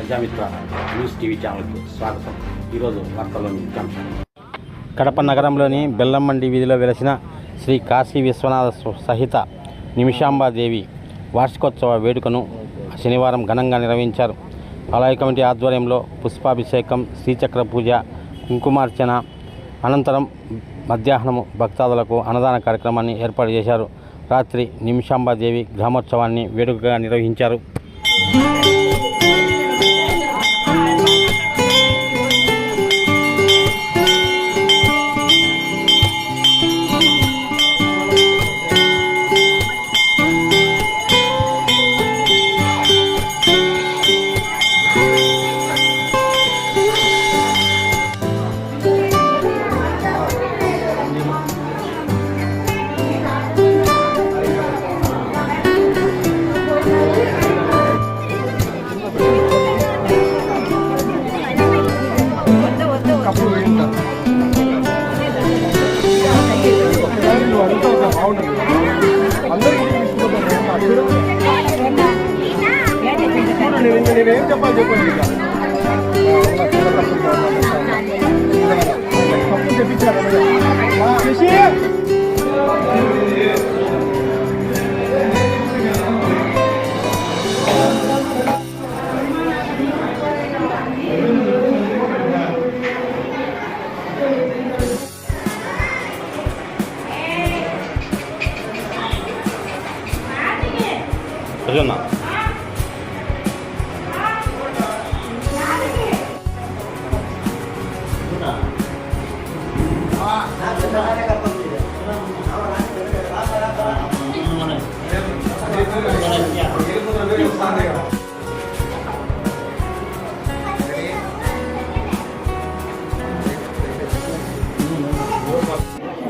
Prajamitra news TV ఛానల్కి స్వాగతం. ఈరోజు వార్తల్లోని ముఖ్యాంశాలు. కడప నగరంలోని బెల్లంమండి వీధిలో వెలసిన శ్రీ కాశీ విశ్వనాథ సహిత నిమిషాంబాదేవి వార్షికోత్సవ వేడుకను శనివారం ఘనంగా నిర్వహించారు. ఆలయ కమిటీ ఆధ్వర్యంలో పుష్పాభిషేకం, శ్రీచక్ర పూజ, కుంకుమార్చన అనంతరం మధ్యాహ్నం భక్తాదులకు అన్నదాన కార్యక్రమాన్ని ఏర్పాటు చేశారు. రాత్రి నిమిషాంబాదేవి గ్రామోత్సవాన్ని వేడుకగా నిర్వహించారు. నేనేం చెప్పాలి చెప్పండి.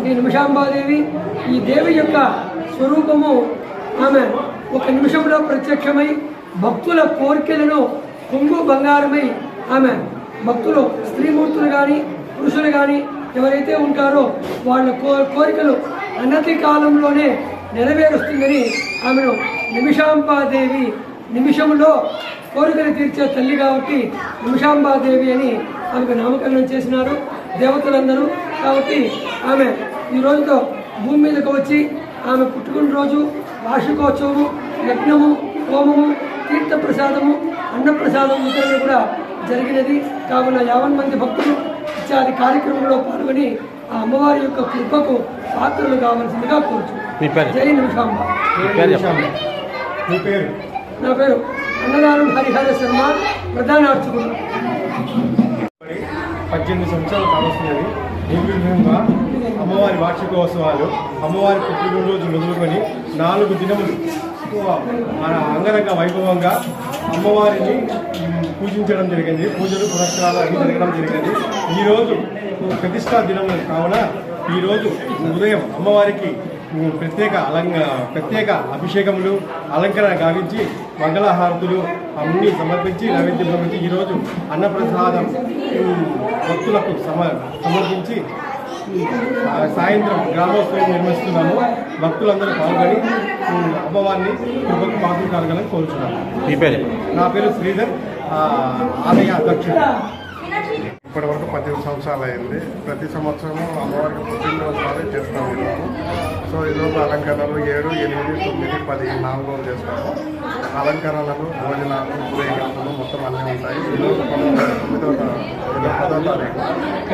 ఈ నిమిషాంబాదేవి ఈ దేవి యొక్క స్వరూపము. ఆమె ఒక నిమిషంలో ప్రత్యక్షమై భక్తుల కోరికలను కొంగు బంగారమై ఆమె భక్తులు స్త్రీమూర్తులు కానీ పురుషులు కానీ ఎవరైతే ఉంటారో వాళ్ళ కోరికలు అనతి కాలంలోనే నెరవేరుస్తుందని ఆమెను నిమిషాంబాదేవి, నిమిషంలో కోరికలు తీర్చే తల్లి కాబట్టి నిమిషాంబాదేవి అని ఆమెకు నామకరణం చేసినారు దేవతలందరూ. కాబట్టి ఆమె ఈ రోజుతో భూమి మీదకు వచ్చి ఆమె పుట్టుకున్నరోజు, వార్షికోత్సవము, యజ్ఞము, హోమము, తీర్థప్రసాదము, అన్నప్రసాదం వితరణ కూడా జరిగినది. కావున 50 మంది భక్తులు ఇత్యాది కార్యక్రమంలో పాల్గొని ఆ అమ్మవారి యొక్క కృపకు పాత్రలు కావాల్సిందిగా కోరుచు. జై నిమిషాంబ. నా పేరు అన్నదానం హరిహర శర్మ, ప్రధాన అర్చకుడు. 18 సంవత్సరాలు కావస్తున్నది. నిర్విఘ్నంగా అమ్మవారి వార్షికోత్సవాలు, అమ్మవారి పుట్టినరోజు మొదలుకొని 4 దినములు మన అంగరంగ వైభవంగా అమ్మవారిని పూజించడం జరిగింది. పూజలు, పురస్కారాలు అన్ని జరగడం జరిగింది. ఈరోజు ప్రతిష్టా దినం కావున ఈరోజు ఉదయం అమ్మవారికి ప్రత్యేక అభిషేకములు, అలంకరణ గావించి మంగళహారతులు అన్నీ సమర్పించి నైవేద్యం సమర్పించి ఈరోజు అన్నప్రసాదం భక్తులకు సమర్పించి సాయంత్రం గ్రామోత్సవం నిర్వహిస్తున్నాము. భక్తులందరూ పాల్గొని అమ్మవారిని కృపకు పాత్రలు కలగాలని కోరుచున్నాము. నా పేరు శ్రీధర్, ఆలయ అధ్యక్షుడు. ఇప్పటి వరకు 18 సంవత్సరాలు అయింది. ప్రతి సంవత్సరము అమ్మవారికి పుట్టినరోజు బాగా చేస్తూ ఉంటాము. సో ఈరోజు అలంకరణలు 7, 8, 9, 10 4 రోజులు చేస్తాము. అలంకరణలు, భోజనాలు, ఊరేగింపులు మొత్తం అన్నీ ఉంటాయి. ఈరోజు 10వ తారీఖు,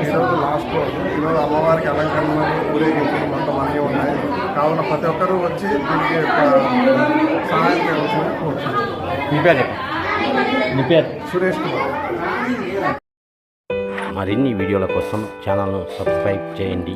ఈరోజు లాస్ట్ రోజు. ఈరోజు అమ్మవారికి అలంకరణలు, ఊరేగింపులు మొత్తం అన్నీ ఉన్నాయి. కావున ప్రతి ఒక్కరూ వచ్చి దీనికి సహాయం చేయవలసింది కోరుచున్నాను. సురేష్ కుమార్. మరిన్ని వీడియోల కోసం ఛానల్ను సబ్స్క్రైబ్ చేయండి.